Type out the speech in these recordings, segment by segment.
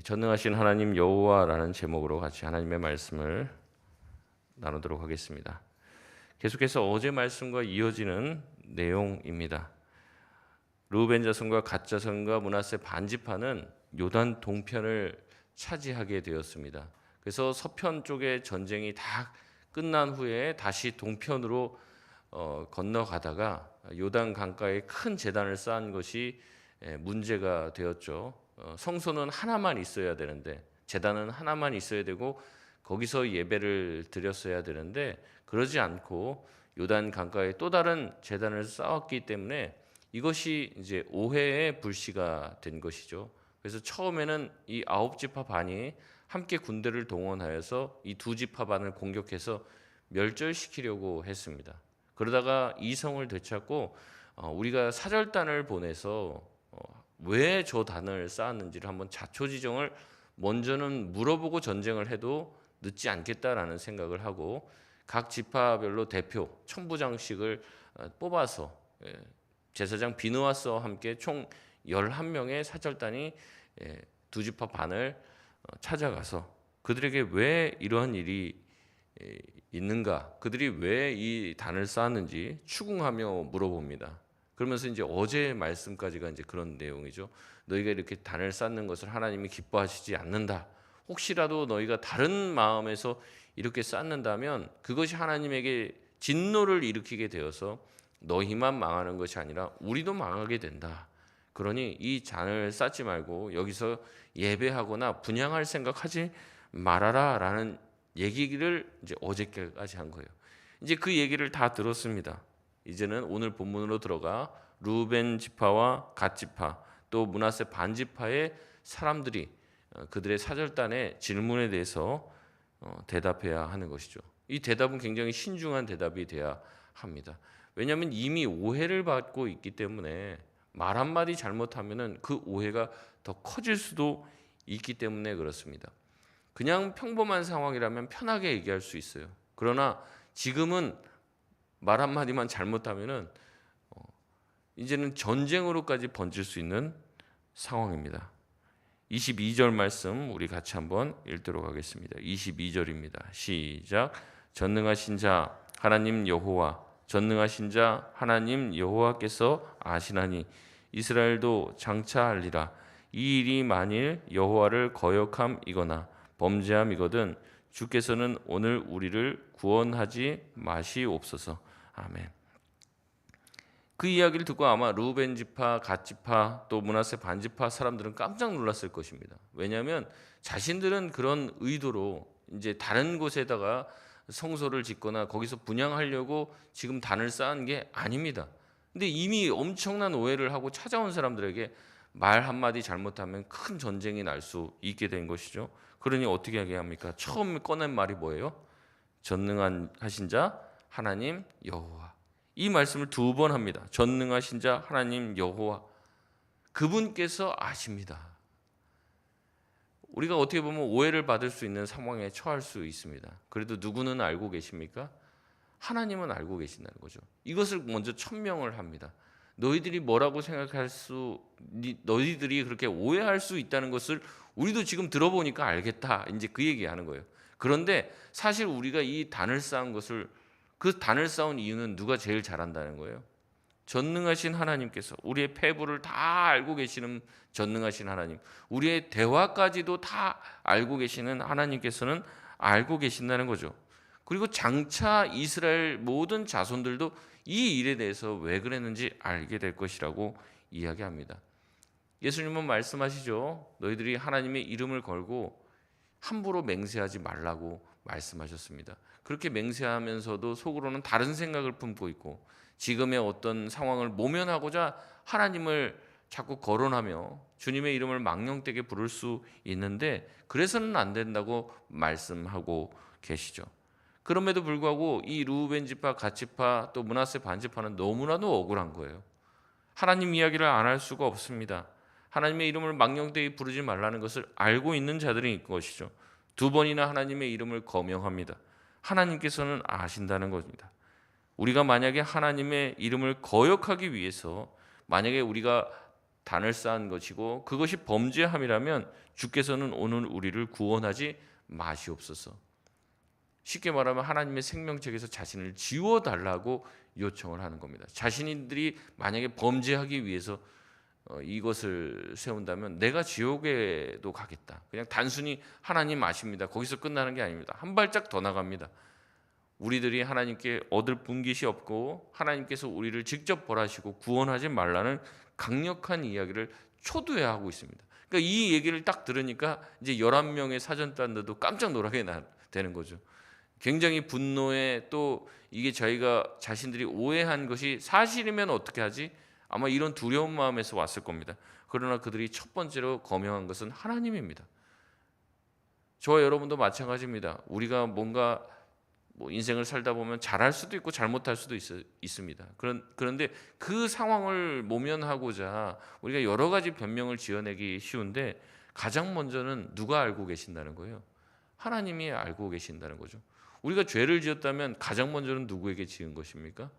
전능하신 하나님 여호와라는 제목으로 같이 하나님의 말씀을 나누도록 하겠습니다. 계속해서 어제 말씀과 이어지는 내용입니다. 르우벤 자손과 갓 자손과 므낫세 반지파는 요단 동편을 차지하게 되었습니다. 그래서 서편 쪽의 전쟁이 다 끝난 후에 다시 동편으로 건너가다가 요단 강가에 큰 제단을 쌓은 것이 문제가 되었죠. 성소는 하나만 있어야 되는데, 제단은 하나만 있어야 되고 거기서 예배를 드렸어야 되는데 그러지 않고 요단 강가에 또 다른 제단을 쌓았기 때문에 이것이 이제 오해의 불씨가 된 것이죠. 그래서 처음에는 이 9지파 반이 함께 군대를 동원하여서 이 2지파 반을 공격해서 멸절시키려고 했습니다. 그러다가 이성을 되찾고 우리가 사절단을 보내서 왜 저 단을 쌓았는지를 한번 자초지종을 먼저는 물어보고 전쟁을 해도 늦지 않겠다라는 생각을 하고 각 지파별로 대표 천부장씩을 뽑아서 제사장 비느와스와 함께 총 11명의 사절단이 2지파 반을 찾아가서 그들에게 왜 이러한 일이 있는가, 그들이 왜 이 단을 쌓았는지 추궁하며 물어봅니다. 그러면서 이제 어제 말씀까지가 이제 그런 내용이죠. 너희가 이렇게 단을 쌓는 것을 하나님이 기뻐하시지 않는다. 혹시라도 너희가 다른 마음에서 이렇게 쌓는다면 그것이 하나님에게 진노를 일으키게 되어서 너희만 망하는 것이 아니라 우리도 망하게 된다. 그러니 이 잔을 쌓지 말고 여기서 예배하거나 분향할 생각하지 말아라라는 얘기를 이제 어제까지 한 거예요. 이제 그 얘기를 다 들었습니다. 이제는 오늘 본문으로 들어가 르우벤 지파와 갓 지파 또 므낫세 반 지파의 사람들이 그들의 사절단의 질문에 대해서 대답해야 하는 것이죠. 이 대답은 굉장히 신중한 대답이 돼야 합니다. 왜냐하면 이미 오해를 받고 있기 때문에 말 한마디 잘못하면은 그 오해가 더 커질 수도 있기 때문에 그렇습니다. 그냥 평범한 상황이라면 편하게 얘기할 수 있어요. 그러나 지금은 말 한마디만 잘못하면은 이제는 전쟁으로까지 번질 수 있는 상황입니다. 22절 말씀 우리 같이 한번 읽도록 하겠습니다. 22절입니다. 시작. 전능하신 자 하나님 여호와, 전능하신 자 하나님 여호와께서 아시나니 이스라엘도 장차하리라. 이 일이 만일 여호와를 거역함이거나 범죄함이거든 주께서는 오늘 우리를 구원하지 마시옵소서. 아멘. 그 이야기를 듣고 아마 르우벤 지파, 갓 지파, 또 므낫세 반 지파 사람들은 깜짝 놀랐을 것입니다. 왜냐하면 자신들은 그런 의도로 이제 다른 곳에다가 성소를 짓거나 거기서 분향하려고 지금 단을 쌓은 게 아닙니다. 근데 이미 엄청난 오해를 하고 찾아온 사람들에게 말 한마디 잘못하면 큰 전쟁이 날 수 있게 된 것이죠. 그러니 어떻게 하게 합니까? 처음 꺼낸 말이 뭐예요? 전능하신 자 하나님 여호와. 이 말씀을 2번 합니다. 전능하신 자 하나님 여호와. 그분께서 아십니다. 우리가 어떻게 보면 오해를 받을 수 있는 상황에 처할 수 있습니다. 그래도 누구는 알고 계십니까? 하나님은 알고 계신다는 거죠. 이것을 먼저 천명을 합니다. 너희들이 뭐라고 생각할 너희들이 그렇게 오해할 수 있다는 것을 우리도 지금 들어보니까 알겠다. 이제 그 얘기하는 거예요. 그런데 사실 우리가 이 단을 쌓은 것을, 그 단을 쌓은 이유는 누가 제일 잘한다는 거예요? 전능하신 하나님께서, 우리의 패부를 다 알고 계시는 전능하신 하나님, 우리의 대화까지도 다 알고 계시는 하나님께서는 알고 계신다는 거죠. 그리고 장차 이스라엘 모든 자손들도 이 일에 대해서 왜 그랬는지 알게 될 것이라고 이야기합니다. 예수님은 말씀하시죠. 너희들이 하나님의 이름을 걸고 함부로 맹세하지 말라고 말씀하셨습니다. 그렇게 맹세하면서도 속으로는 다른 생각을 품고 있고 지금의 어떤 상황을 모면하고자 하나님을 자꾸 거론하며 주님의 이름을 망령되게 부를 수 있는데 그래서는 안 된다고 말씀하고 계시죠. 그럼에도 불구하고 이 르우벤 지파, 갓 지파, 또 므낫세 반 지파는 너무나도 억울한 거예요. 하나님 이야기를 안 할 수가 없습니다. 하나님의 이름을 망령되이 부르지 말라는 것을 알고 있는 자들이 있는 것이죠. 2번이나 하나님의 이름을 거명합니다. 하나님께서는 아신다는 겁니다. 우리가 만약에 하나님의 이름을 거역하기 위해서 만약에 우리가 단을 쌓은 것이고 그것이 범죄함이라면 주께서는 오늘 우리를 구원하지 마시옵소서. 쉽게 말하면 하나님의 생명책에서 자신을 지워달라고 요청을 하는 겁니다. 자신들이 만약에 범죄하기 위해서 이것을 세운다면 내가 지옥에도 가겠다. 그냥 단순히 하나님 아십니다. 거기서 끝나는 게 아닙니다. 한 발짝 더 나갑니다. 우리들이 하나님께 얻을 분깃이 없고 하나님께서 우리를 직접 벌하시고 구원하지 말라는 강력한 이야기를 초두해 하고 있습니다. 그러니까 이 얘기를 딱 들으니까 이제 11명의 사전단들도 깜짝 놀라게 되는 거죠. 굉장히 분노에, 또 이게 저희가 자신들이 오해한 것이 사실이면 어떻게 하지? 아마 이런 두려운 마음에서 왔을 겁니다. 그러나 그들이 첫 번째로 검증한 것은 하나님입니다. 저와 여러분도 마찬가지입니다. 우리가 뭔가 인생을 살다 보면 잘할 수도 있고 잘못할 수도 있습니다. 그런데 그 상황을 모면하고자 우리가 여러 가지 변명을 지어내기 쉬운데 가장 먼저는 누가 알고 계신다는 거예요? 하나님이 알고 계신다는 거죠. 우리가 죄를 지었다면 가장 먼저는 누구에게 지은 것입니까?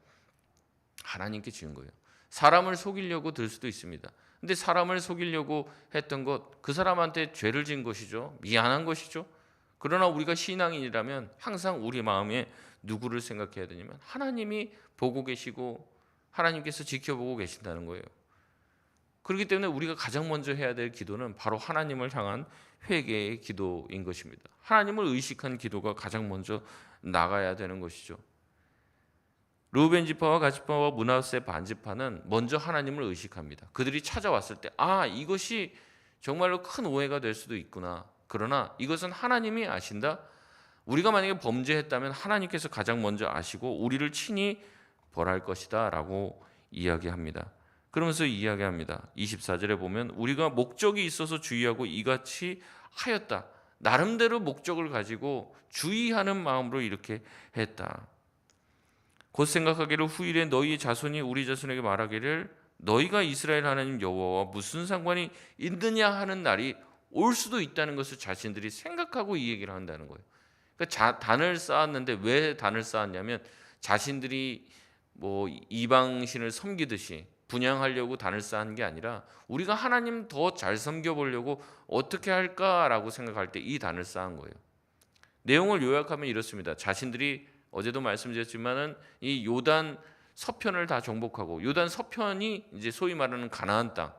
하나님께 지은 거예요. 사람을 속이려고 들 수도 있습니다. 근데 사람을 속이려고 했던 것, 그 사람한테 죄를 지은 것이죠. 미안한 것이죠. 그러나 우리가 신앙인이라면 항상 우리 마음에 누구를 생각해야 되냐면 하나님이 보고 계시고 하나님께서 지켜보고 계신다는 거예요. 그렇기 때문에 우리가 가장 먼저 해야 될 기도는 바로 하나님을 향한 회개의 기도인 것입니다. 하나님을 의식한 기도가 가장 먼저 나가야 되는 것이죠. 르우벤 지파와 갓 지파와 므낫세 반 지파는 먼저 하나님을 의식합니다. 그들이 찾아왔을 때 이것이 정말로 큰 오해가 될 수도 있구나. 그러나 이것은 하나님이 아신다. 우리가 만약에 범죄했다면 하나님께서 가장 먼저 아시고 우리를 친히 벌할 것이다 라고 이야기합니다. 그러면서 이야기합니다. 24절에 보면 우리가 목적이 있어서 주의하고 이같이 하였다. 나름대로 목적을 가지고 주의하는 마음으로 이렇게 했다. 곧 생각하기를 후일에 너희 자손이 우리 자손에게 말하기를 너희가 이스라엘 하나님 여호와와 무슨 상관이 있느냐 하는 날이 올 수도 있다는 것을 자신들이 생각하고 이 얘기를 한다는 거예요. 그러니까 단을 쌓았는데 왜 단을 쌓았냐면 자신들이 이방신을 섬기듯이 분양하려고 단을 쌓은 게 아니라 우리가 하나님 더 잘 섬겨보려고 어떻게 할까라고 생각할 때 이 단을 쌓은 거예요. 내용을 요약하면 이렇습니다. 자신들이 어제도 말씀드렸지만은 이 요단 서편을 다 정복하고 요단 서편이 이제 소위 말하는 가나안 땅,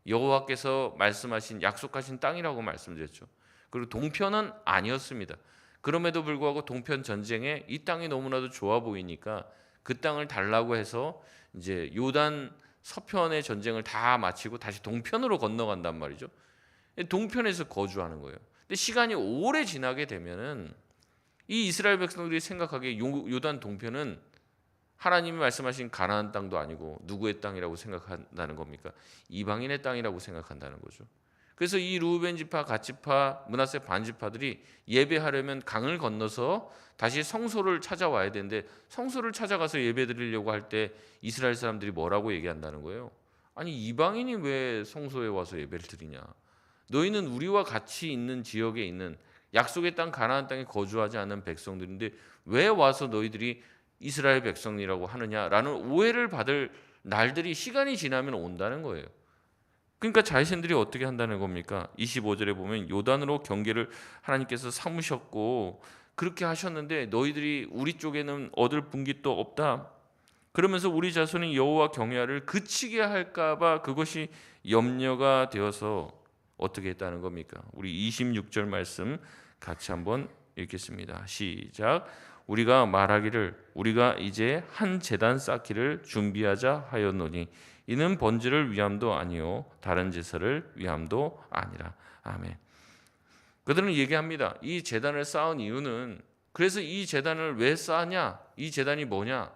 여호와께서 말씀하신 약속하신 땅이라고 말씀드렸죠. 그리고 동편은 아니었습니다. 그럼에도 불구하고 동편 전쟁에 이 땅이 너무나도 좋아 보이니까 그 땅을 달라고 해서 이제 요단 서편의 전쟁을 다 마치고 다시 동편으로 건너간단 말이죠. 동편에서 거주하는 거예요. 근데 시간이 오래 지나게 되면은 이 이스라엘 백성들이 생각하기에 요단 동편은 하나님이 말씀하신 가나안 땅도 아니고 누구의 땅이라고 생각한다는 겁니까? 이방인의 땅이라고 생각한다는 거죠. 그래서 이 르우벤 지파, 갓 지파, 므낫세 반 지파들이 예배하려면 강을 건너서 다시 성소를 찾아와야 되는데 성소를 찾아가서 예배드리려고 할 때 이스라엘 사람들이 뭐라고 얘기한다는 거예요? 아니 이방인이 왜 성소에 와서 예배를 드리냐? 너희는 우리와 같이 있는 지역에 있는 약속의 땅 가나안 땅에 거주하지 않는 백성들인데 왜 와서 너희들이 이스라엘 백성이라고 하느냐라는 오해를 받을 날들이 시간이 지나면 온다는 거예요. 그러니까 자신들이 어떻게 한다는 겁니까? 25절에 보면 요단으로 경계를 하나님께서 삼으셨고 그렇게 하셨는데 너희들이 우리 쪽에는 얻을 분깃도 없다. 그러면서 우리 자손이 여호와 경외를 그치게 할까 봐 그것이 염려가 되어서 어떻게 했다는 겁니까? 우리 26절 말씀 같이 한번 읽겠습니다. 시작. 우리가 말하기를 우리가 이제 한 제단 쌓기를 준비하자 하였노니 이는 번제를 위함도 아니요 다른 제사를 위함도 아니라. 아멘. 그들은 얘기합니다. 이 제단을 쌓은 이유는, 그래서 이 제단을 왜 쌓냐? 이 제단이 뭐냐?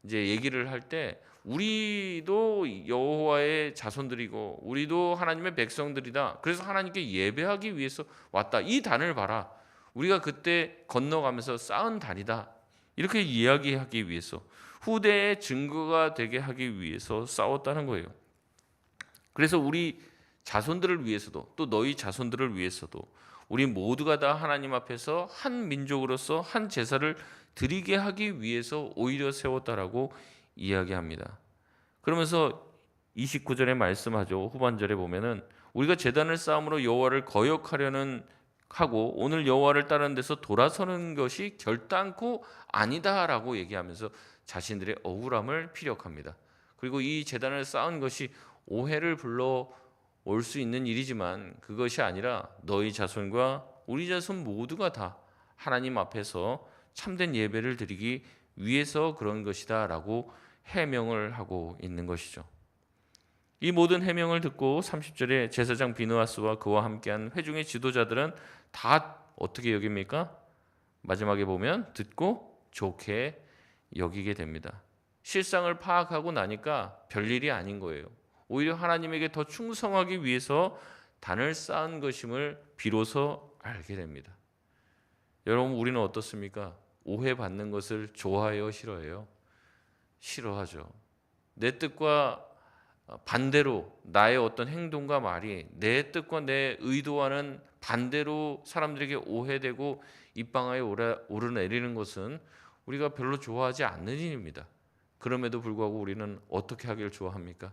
이제 얘기를 할 때 우리도 여호와의 자손들이고 우리도 하나님의 백성들이다. 그래서 하나님께 예배하기 위해서 왔다. 이 단을 봐라. 우리가 그때 건너가면서 쌓은 단이다. 이렇게 이야기하기 위해서, 후대의 증거가 되게 하기 위해서 싸웠다는 거예요. 그래서 우리 자손들을 위해서도, 또 너희 자손들을 위해서도 우리 모두가 다 하나님 앞에서 한 민족으로서 한 제사를 드리게 하기 위해서 오히려 세웠다라고 이야기합니다. 그러면서 29절에 말씀하죠. 후반절에 보면은 우리가 제단을 쌓음으로 여호와를 거역하려는 하고 오늘 여호와를 따르는 데서 돌아서는 것이 결단코 아니다라고 얘기하면서 자신들의 억울함을 피력합니다. 그리고 이 제단을 쌓은 것이 오해를 불러 올 수 있는 일이지만 그것이 아니라 너희 자손과 우리 자손 모두가 다 하나님 앞에서 참된 예배를 드리기 위해서 그런 것이다라고 해명을 하고 있는 것이죠. 이 모든 해명을 듣고 30절에 제사장 비느하스와 그와 함께한 회중의 지도자들은 다 어떻게 여깁니까? 마지막에 보면 듣고 좋게 여기게 됩니다. 실상을 파악하고 나니까 별일이 아닌 거예요. 오히려 하나님에게 더 충성하기 위해서 단을 쌓은 것임을 비로소 알게 됩니다. 여러분, 우리는 어떻습니까? 오해받는 것을 좋아해요, 싫어해요? 싫어하죠. 내 뜻과 반대로 나의 어떤 행동과 말이 내 뜻과 내 의도와는 반대로 사람들에게 오해되고 입방아에 오르내리는 것은 우리가 별로 좋아하지 않는 일입니다. 그럼에도 불구하고 우리는 어떻게 하길 좋아합니까?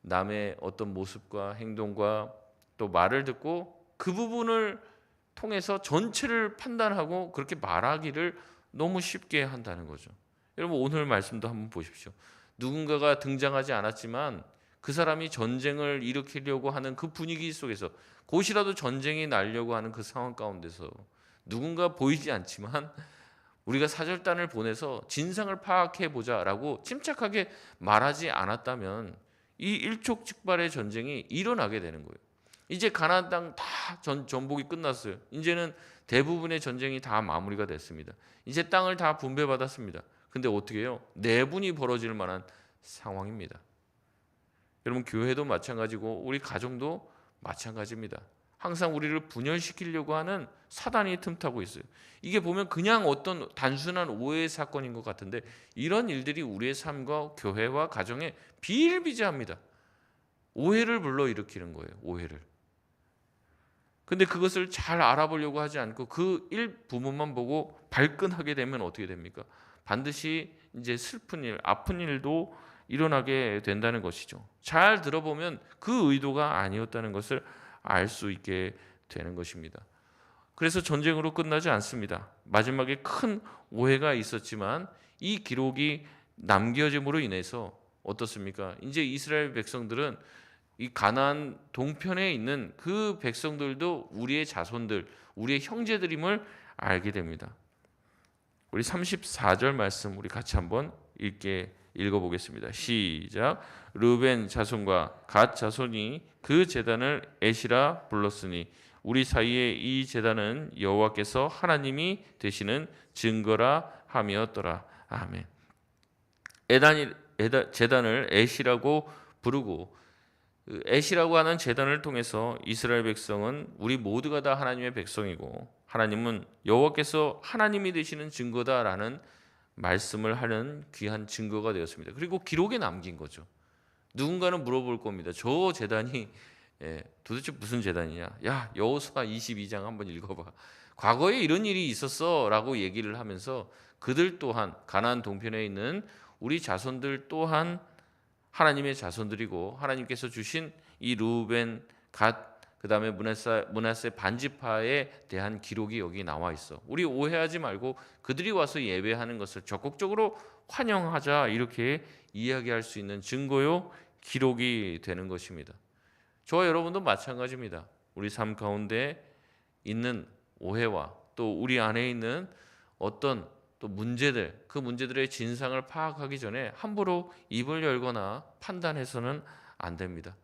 남의 어떤 모습과 행동과 또 말을 듣고 그 부분을 통해서 전체를 판단하고 그렇게 말하기를 너무 쉽게 한다는 거죠. 여러분, 오늘 말씀도 한번 보십시오. 누군가가 등장하지 않았지만 그 사람이 전쟁을 일으키려고 하는 그 분위기 속에서 곧이라도 전쟁이 나려고 하는 그 상황 가운데서 누군가 보이지 않지만 우리가 사절단을 보내서 진상을 파악해 보자라고 침착하게 말하지 않았다면 이 일촉즉발의 전쟁이 일어나게 되는 거예요. 이제 가나안 땅 다 전복이 끝났어요. 이제는 대부분의 전쟁이 다 마무리가 됐습니다. 이제 땅을 다 분배받았습니다. 근데 어떻게 해요? 내분이 벌어질 만한 상황입니다. 여러분, 교회도 마찬가지고 우리 가정도 마찬가지입니다. 항상 우리를 분열시키려고 하는 사단이 틈타고 있어요. 이게 보면 그냥 어떤 단순한 오해의 사건인 것 같은데 이런 일들이 우리의 삶과 교회와 가정에 비일비재합니다. 오해를 불러일으키는 거예요. 오해를. 근데 그것을 잘 알아보려고 하지 않고 그 일부분만 보고 발끈하게 되면 어떻게 됩니까? 반드시 이제 슬픈 일, 아픈 일도 일어나게 된다는 것이죠. 잘 들어보면 그 의도가 아니었다는 것을 알 수 있게 되는 것입니다. 그래서 전쟁으로 끝나지 않습니다. 마지막에 큰 오해가 있었지만 이 기록이 남겨짐으로 인해서 어떻습니까? 이제 이스라엘 백성들은 이 가나안 동편에 있는 그 백성들도 우리의 자손들, 우리의 형제들임을 알게 됩니다. 우리 34절 말씀 우리 같이 한번 읽어보겠습니다. 시작. 르벤 자손과 갓 자손이 그 제단을 에시라 불렀으니 우리 사이에 이 제단은 여호와께서 하나님이 되시는 증거라 함이었더라. 아멘. 제단을 에시라고 부르고 에시라고 하는 제단을 통해서 이스라엘 백성은 우리 모두가 다 하나님의 백성이고 하나님은 여호와께서 하나님이 되시는 증거다라는 말씀을 하는 귀한 증거가 되었습니다. 그리고 기록에 남긴 거죠. 누군가는 물어볼 겁니다. 저 제단이 도대체 무슨 제단이냐? 야, 여호수아 22장 한번 읽어봐. 과거에 이런 일이 있었어라고 얘기를 하면서 그들 또한 가나안 동편에 있는 우리 자손들 또한 하나님의 자손들이고 하나님께서 주신 이 르우벤, 갓, 그다음에 므낫세 반지파에 대한 기록이 여기 나와 있어. 우리 오해하지 말고 그들이 와서 예배하는 것을 적극적으로 환영하자 이렇게 이야기할 수 있는 증거요 기록이 되는 것입니다. 저와 여러분도 마찬가지입니다. 우리 삶 가운데 있는 오해와 또 우리 안에 있는 어떤 또 문제들, 그 문제들의 진상을 파악하기 전에 함부로 입을 열거나 판단해서는 안 됩니다.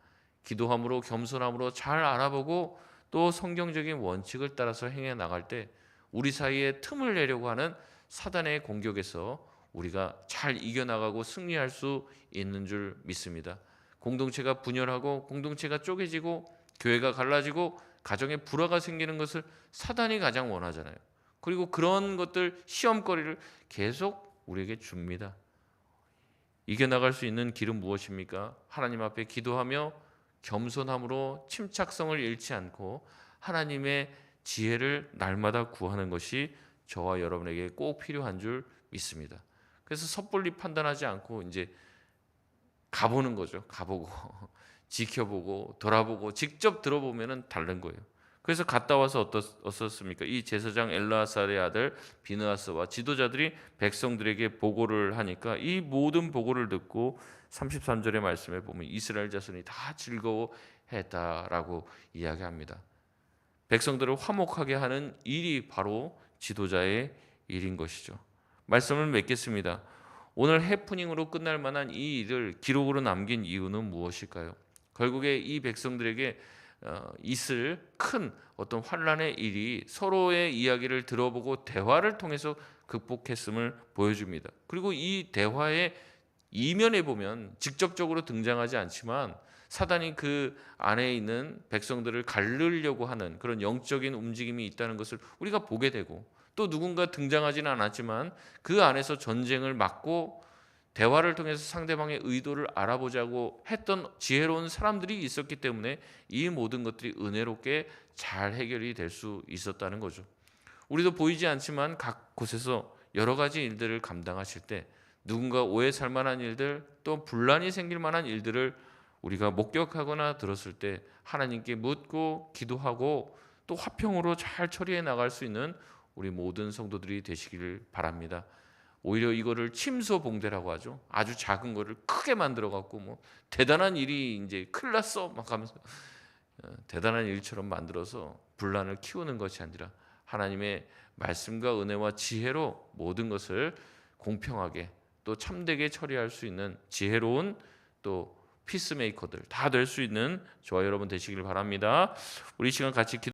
기도함으로 겸손함으로 잘 알아보고 또 성경적인 원칙을 따라서 행해 나갈 때 우리 사이에 틈을 내려고 하는 사단의 공격에서 우리가 잘 이겨나가고 승리할 수 있는 줄 믿습니다. 공동체가 분열하고 공동체가 쪼개지고 교회가 갈라지고 가정에 불화가 생기는 것을 사단이 가장 원하잖아요. 그리고 그런 것들 시험거리를 계속 우리에게 줍니다. 이겨나갈 수 있는 길은 무엇입니까? 하나님 앞에 기도하며 겸손함으로 침착성을 잃지 않고 하나님의 지혜를 날마다 구하는 것이 저와 여러분에게 꼭 필요한 줄 믿습니다. 그래서 섣불리 판단하지 않고 이제 가보는 거죠. 가보고 지켜보고 돌아보고 직접 들어보면은 다른 거예요. 그래서 갔다 와서 어떻습니까? 이 제사장 엘르아살의 아들 비느하스와 지도자들이 백성들에게 보고를 하니까 이 모든 보고를 듣고 33절의 말씀에 보면 이스라엘 자손이 다 즐거워했다라고 이야기합니다. 백성들을 화목하게 하는 일이 바로 지도자의 일인 것이죠. 말씀을 맺겠습니다. 오늘 해프닝으로 끝날 만한 이 일을 기록으로 남긴 이유는 무엇일까요? 결국에 이 백성들에게 있을 큰 어떤 환란의 일이 서로의 이야기를 들어보고 대화를 통해서 극복했음을 보여줍니다. 그리고 이 대화의 이면에 보면 직접적으로 등장하지 않지만 사단이 그 안에 있는 백성들을 가르려고 하는 그런 영적인 움직임이 있다는 것을 우리가 보게 되고, 또 누군가 등장하지는 않았지만 그 안에서 전쟁을 막고 대화를 통해서 상대방의 의도를 알아보자고 했던 지혜로운 사람들이 있었기 때문에 이 모든 것들이 은혜롭게 잘 해결이 될 수 있었다는 거죠. 우리도 보이지 않지만 각 곳에서 여러 가지 일들을 감당하실 때 누군가 오해 살 만한 일들, 또 분란이 생길 만한 일들을 우리가 목격하거나 들었을 때 하나님께 묻고 기도하고 또 화평으로 잘 처리해 나갈 수 있는 우리 모든 성도들이 되시기를 바랍니다. 오히려 이거를 침소봉대라고 하죠. 아주 작은 거를 크게 만들어 갖고 뭐 대단한 일이 이제 큰일 났어 막 하면서 대단한 일처럼 만들어서 분란을 키우는 것이 아니라 하나님의 말씀과 은혜와 지혜로 모든 것을 공평하게 또 참되게 처리할 수 있는 지혜로운 또 피스메이커들 다 될 수 있는 저와 여러분 되시길 바랍니다. 우리 시간 같이